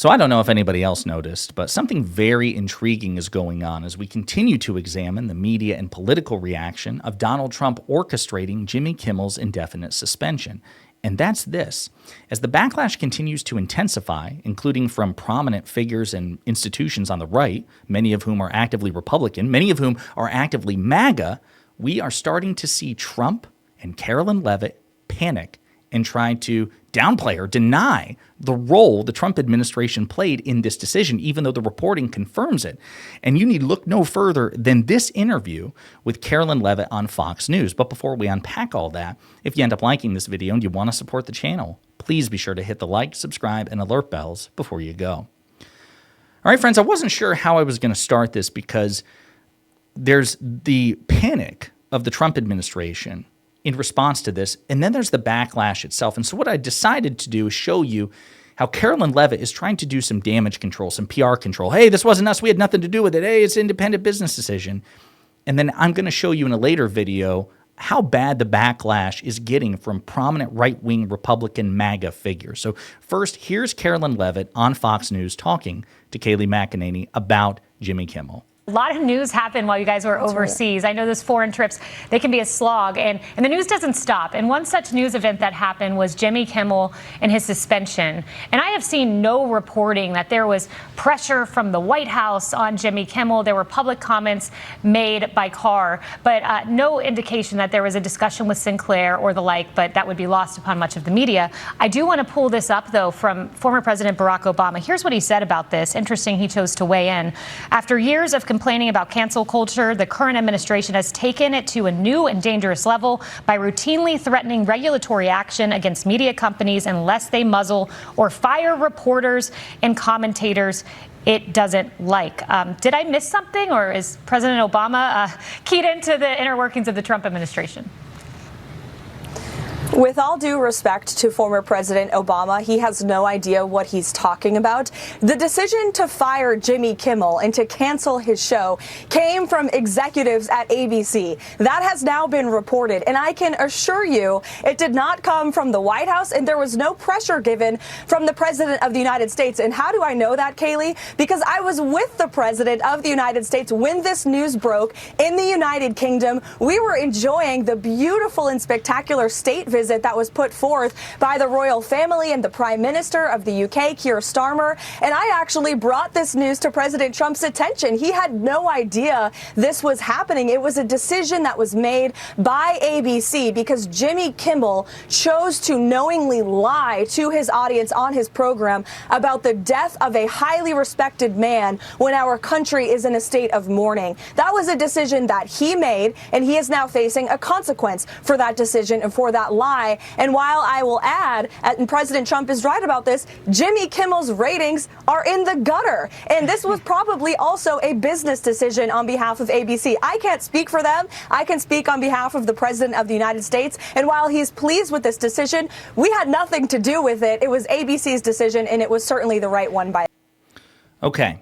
So I don't know if anybody else noticed, but something very intriguing is going on as we continue to examine the media and political reaction of Donald Trump orchestrating Jimmy Kimmel's indefinite suspension. And that's this. As the backlash continues to intensify, including from prominent figures and institutions on the right, many of whom are actively Republican, many of whom are actively MAGA, we are starting to see Trump and Carolyn Leavitt panic and try to downplay or deny the role the Trump administration played in this decision, even though the reporting confirms it. And you need look no further than this interview with Karoline Leavitt on Fox News. But before we unpack all that, if you end up liking this video and you want to support the channel, please be sure to hit the like, subscribe, and alert bells before you go. All right, friends, I wasn't sure how I was going to start this because there's the panic of the Trump administration in response to this, and then there's the backlash itself. And so what I decided to do is show you how Karoline Leavitt is trying to do some damage control, some PR control. Hey, this wasn't us. We had nothing to do with it. Hey, it's an independent business decision. And then I'm going to show you in a later video how bad the backlash is getting from prominent right-wing Republican MAGA figures. So first, here's Karoline Leavitt on Fox News talking to Kayleigh McEnany about Jimmy Kimmel. A lot of news happened while you guys were overseas. Right. I know those foreign trips, they can be a slog, and the news doesn't stop. And one such news event that happened was Jimmy Kimmel and his suspension. And I have seen no reporting that there was pressure from the White House on Jimmy Kimmel. There were public comments made by Carr, but no indication that there was a discussion with Sinclair or the like, but that would be lost upon much of the media. I do want to pull this up, though, from former President Barack Obama. Here's what he said about this. Interesting, he chose to weigh in. After years of complaining about cancel culture, the current administration has taken it to a new and dangerous level by routinely threatening regulatory action against media companies unless they muzzle or fire reporters and commentators it doesn't like. Did I miss something, or is President Obama keyed into the inner workings of the Trump administration? With all due respect to former President Obama, he has no idea what he's talking about. The decision to fire Jimmy Kimmel and to cancel his show came from executives at ABC. That has now been reported, and I can assure you it did not come from the White House, and there was no pressure given from the President of the United States. And how do I know that, Kayleigh? Because I was with the President of the United States when this news broke in the United Kingdom. We were enjoying the beautiful and spectacular state visit that was put forth by the royal family and the Prime Minister of the UK, Keir Starmer. And I actually brought this news to President Trump's attention. He had no idea this was happening. It was a decision that was made by ABC because Jimmy Kimmel chose to knowingly lie to his audience on his program about the death of a highly respected man when our country is in a state of mourning. That was a decision that he made, and he is now facing a consequence for that decision and for that lie. And while I will add, and President Trump is right about this, Jimmy Kimmel's ratings are in the gutter. And this was probably also a business decision on behalf of ABC. I can't speak for them. I can speak on behalf of the President of the United States. And while he's pleased with this decision, we had nothing to do with it. It was ABC's decision, and it was certainly the right one by. Okay.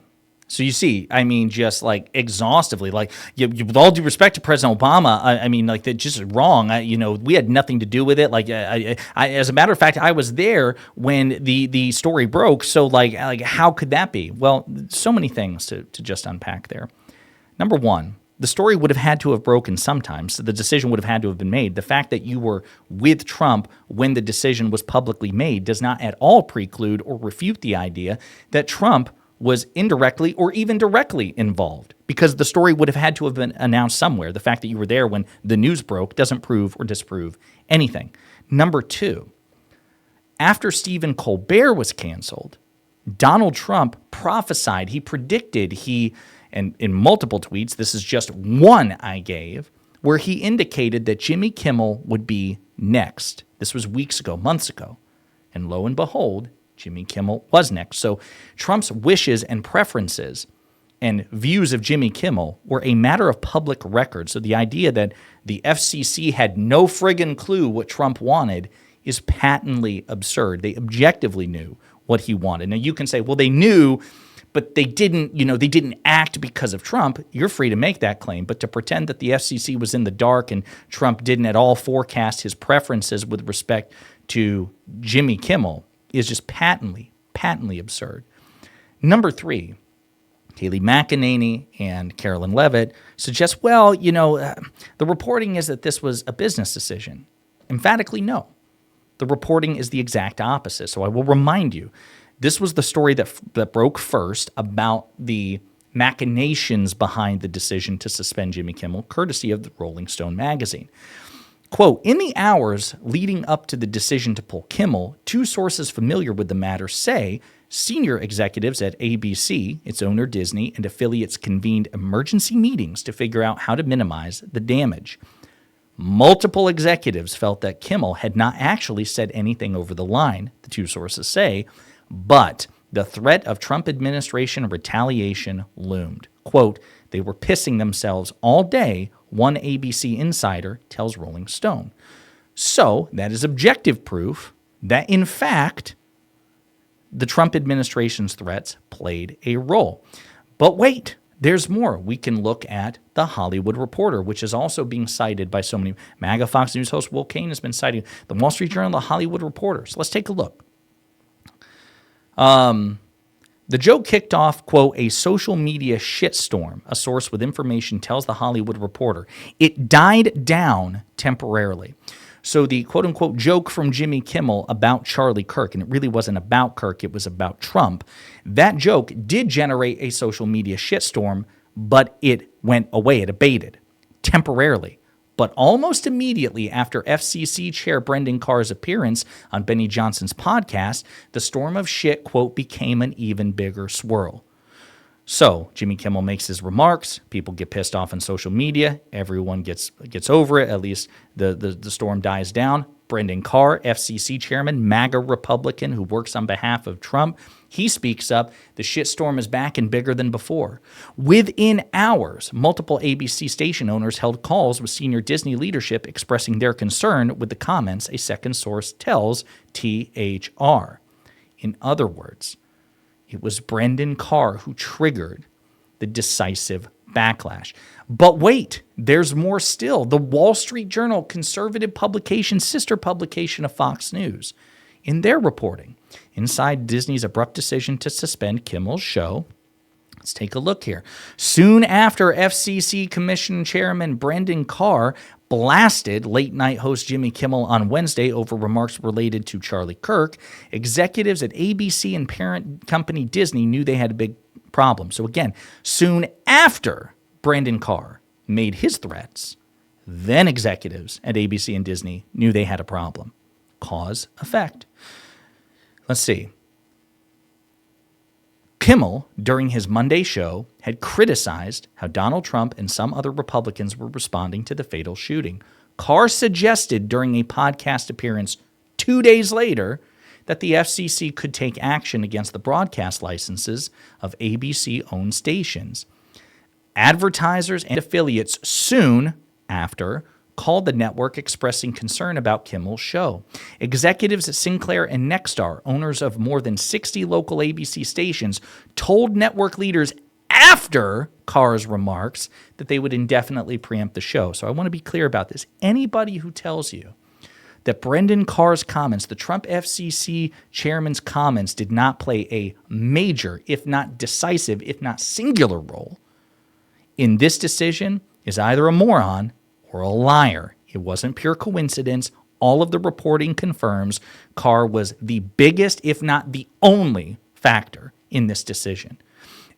So you see, I mean, just like exhaustively, like with all due respect to President Obama, I mean, like that's just wrong. We had nothing to do with it. Like, as a matter of fact, I was there when the story broke. So like how could that be? Well, so many things to just unpack there. Number one, the story would have had to have broken sometimes. So the decision would have had to have been made. The fact that you were with Trump when the decision was publicly made does not at all preclude or refute the idea that Trump was indirectly or even directly involved, because the story would have had to have been announced somewhere. The fact that you were there when the news broke doesn't prove or disprove anything. Number two, after Stephen Colbert was canceled, Donald Trump prophesied, he predicted, and in multiple tweets, this is just one I gave, where he indicated that Jimmy Kimmel would be next. This was weeks ago, months ago. And lo and behold, Jimmy Kimmel was next. So Trump's wishes and preferences and views of Jimmy Kimmel were a matter of public record. So the idea that the FCC had no friggin' clue what Trump wanted is patently absurd. They objectively knew what he wanted. Now you can say, well, they knew, but they didn't act because of Trump. You're free to make that claim. But to pretend that the FCC was in the dark and Trump didn't at all forecast his preferences with respect to Jimmy Kimmel is just patently absurd. Number 3, Kayleigh McEnany and Carolyn Leavitt suggest, well, the reporting is that this was a business decision. Emphatically, no. The reporting is the exact opposite. So I will remind you, this was the story that broke first about the machinations behind the decision to suspend Jimmy Kimmel, courtesy of the Rolling Stone magazine. Quote, in the hours leading up to the decision to pull Kimmel, 2 sources familiar with the matter say senior executives at ABC, its owner Disney, and affiliates convened emergency meetings to figure out how to minimize the damage. Multiple executives felt that Kimmel had not actually said anything over the line, the 2 sources say, but the threat of Trump administration retaliation loomed. Quote, they were pissing themselves all day, one ABC insider tells Rolling Stone. So that is objective proof that, in fact, the Trump administration's threats played a role. But wait, there's more. We can look at The Hollywood Reporter, which is also being cited by so many. MAGA Fox News host Will Cain has been citing the Wall Street Journal, The Hollywood Reporter. So let's take a look. The joke kicked off, quote, a social media shitstorm, a source with information tells The Hollywood Reporter. It died down temporarily. So the quote-unquote joke from Jimmy Kimmel about Charlie Kirk, and it really wasn't about Kirk, it was about Trump, that joke did generate a social media shitstorm, but it went away. It abated temporarily. But almost immediately after FCC Chair Brendan Carr's appearance on Benny Johnson's podcast, the storm of shit, quote, became an even bigger swirl. So Jimmy Kimmel makes his remarks. People get pissed off on social media. Everyone gets over it. At least the storm dies down. Brendan Carr, FCC chairman, MAGA Republican who works on behalf of Trump, he speaks up. The shitstorm is back and bigger than before. Within hours, multiple ABC station owners held calls with senior Disney leadership expressing their concern with the comments, a second source tells THR. In other words, it was Brendan Carr who triggered the decisive backlash. But wait, there's more still. The Wall Street Journal, conservative publication, sister publication of Fox News, in their reporting, inside Disney's abrupt decision to suspend Kimmel's show, let's take a look here. Soon after FCC Commission Chairman Brendan Carr blasted late-night host Jimmy Kimmel on Wednesday over remarks related to Charlie Kirk, executives at ABC and parent company Disney knew they had a big problem. So again, soon after Brendan Carr made his threats, then executives at ABC and Disney knew they had a problem. Cause, effect. Let's see. Kimmel, during his Monday show, had criticized how Donald Trump and some other Republicans were responding to the fatal shooting. Carr suggested during a podcast appearance 2 days later that the FCC could take action against the broadcast licenses of ABC-owned stations. Advertisers and affiliates soon after called the network expressing concern about Kimmel's show. Executives at Sinclair and Nexstar, owners of more than 60 local ABC stations, told network leaders after Carr's remarks that they would indefinitely preempt the show. So I want to be clear about this. Anybody who tells you that Brendan Carr's comments, the Trump FCC chairman's comments, did not play a major, if not decisive, if not singular role in this decision is either a moron or a liar. It wasn't pure coincidence. All of the reporting confirms Carr was the biggest, if not the only, factor in this decision.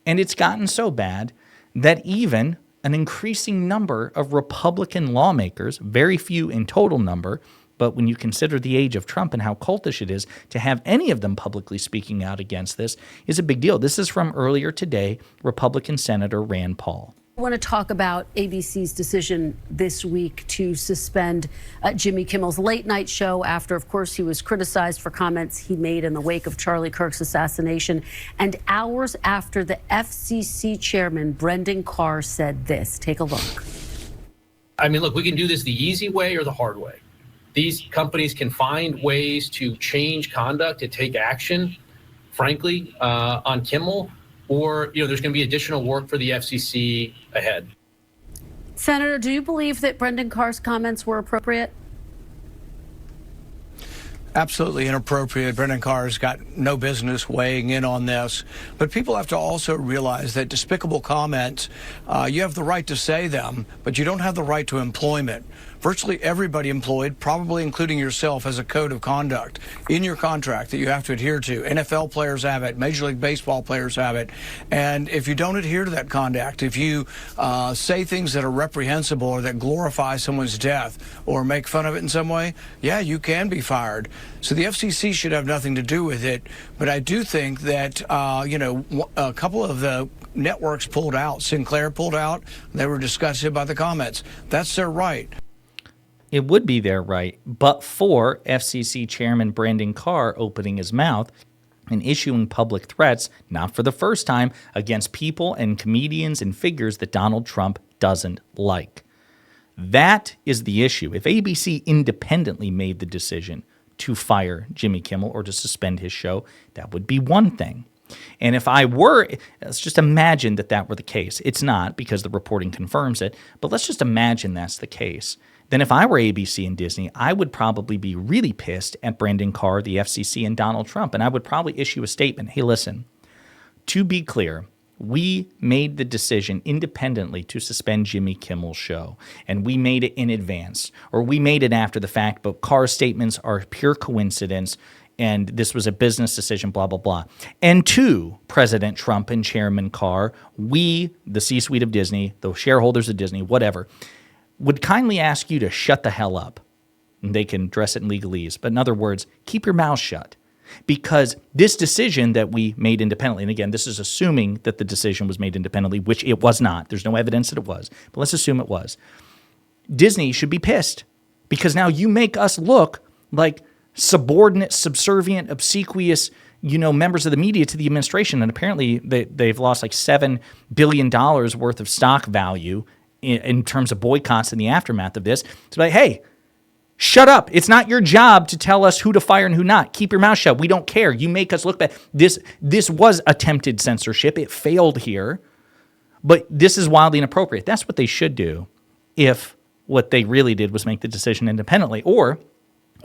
And it's gotten so bad that even an increasing number of Republican lawmakers, very few in total number, but when you consider the age of Trump and how cultish it is, to have any of them publicly speaking out against this is a big deal. This is from earlier today, Republican Senator Rand Paul. I want to talk about ABC's decision this week to suspend Jimmy Kimmel's late night show after, of course, he was criticized for comments he made in the wake of Charlie Kirk's assassination, and hours after the FCC chairman, Brendan Carr, said this. Take a look. I mean, look, we can do this the easy way or the hard way. These companies can find ways to change conduct, to take action, frankly, on Kimmel. Or, there's going to be additional work for the FCC ahead. Senator, do you believe that Brendan Carr's comments were appropriate? absolutely inappropriate. Brendan Carr's got no business weighing in on this. But people have to also realize that despicable comments, you have the right to say them, but you don't have the right to employment. Virtually everybody employed, probably including yourself, has a code of conduct in your contract that you have to adhere to. NFL players have it. Major League Baseball players have it. And if you don't adhere to that conduct, if you say things that are reprehensible or that glorify someone's death or make fun of it in some way, yeah, you can be fired. So the FCC should have nothing to do with it. But I do think that, a couple of the networks pulled out. Sinclair pulled out. They were disgusted by the comments. That's their right. It would be their right, but for FCC Chairman Brendan Carr opening his mouth and issuing public threats, not for the first time, against people and comedians and figures that Donald Trump doesn't like. That is the issue. If ABC independently made the decision to fire Jimmy Kimmel or to suspend his show, that would be one thing. And if I were, let's just imagine that were the case. It's not, because the reporting confirms it, but let's just imagine that's the case. Then if I were ABC and Disney, I would probably be really pissed at Brendan Carr, the FCC, and Donald Trump. And I would probably issue a statement. Hey, listen, to be clear, we made the decision independently to suspend Jimmy Kimmel's show. And we made it in advance, or we made it after the fact, but Carr's statements are pure coincidence. And this was a business decision, blah, blah, blah. And to President Trump and Chairman Carr, we, the C-suite of Disney, the shareholders of Disney, whatever, would kindly ask you to shut the hell up. And they can dress it in legalese. But in other words, keep your mouth shut. Because this decision that we made independently, and again, this is assuming that the decision was made independently, which it was not. There's no evidence that it was. But let's assume it was. Disney should be pissed. Because now you make us look like subordinate, subservient, obsequious, members of the media to the administration. And apparently they've lost like $7 billion worth of stock value in terms of boycotts in the aftermath of this. It's like, hey, shut up. It's not your job to tell us who to fire and who not. Keep your mouth shut. We don't care. You make us look bad. This was attempted censorship. It failed here. But this is wildly inappropriate. That's what they should do if what they really did was make the decision independently, or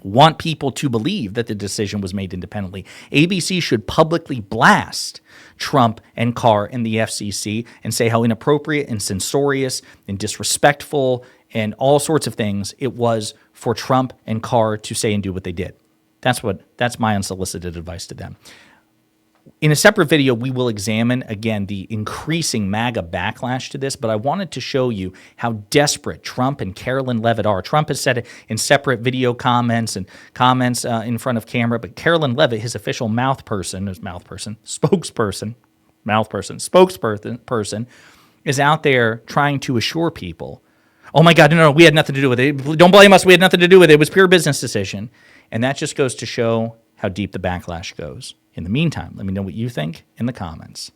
want people to believe that the decision was made independently. ABC should publicly blast Trump and Carr and the FCC and say how inappropriate and censorious and disrespectful and all sorts of things it was for Trump and Carr to say and do what they did. That's my unsolicited advice to them. In a separate video, we will examine, again, the increasing MAGA backlash to this, but I wanted to show you how desperate Trump and Carolyn Leavitt are. Trump has said it in separate video comments and comments in front of camera, but Carolyn Leavitt, his official spokesperson, is out there trying to assure people, oh my God, no, we had nothing to do with it. Don't blame us. We had nothing to do with it. It was pure business decision. And that just goes to show how deep the backlash goes. In the meantime, let me know what you think in the comments.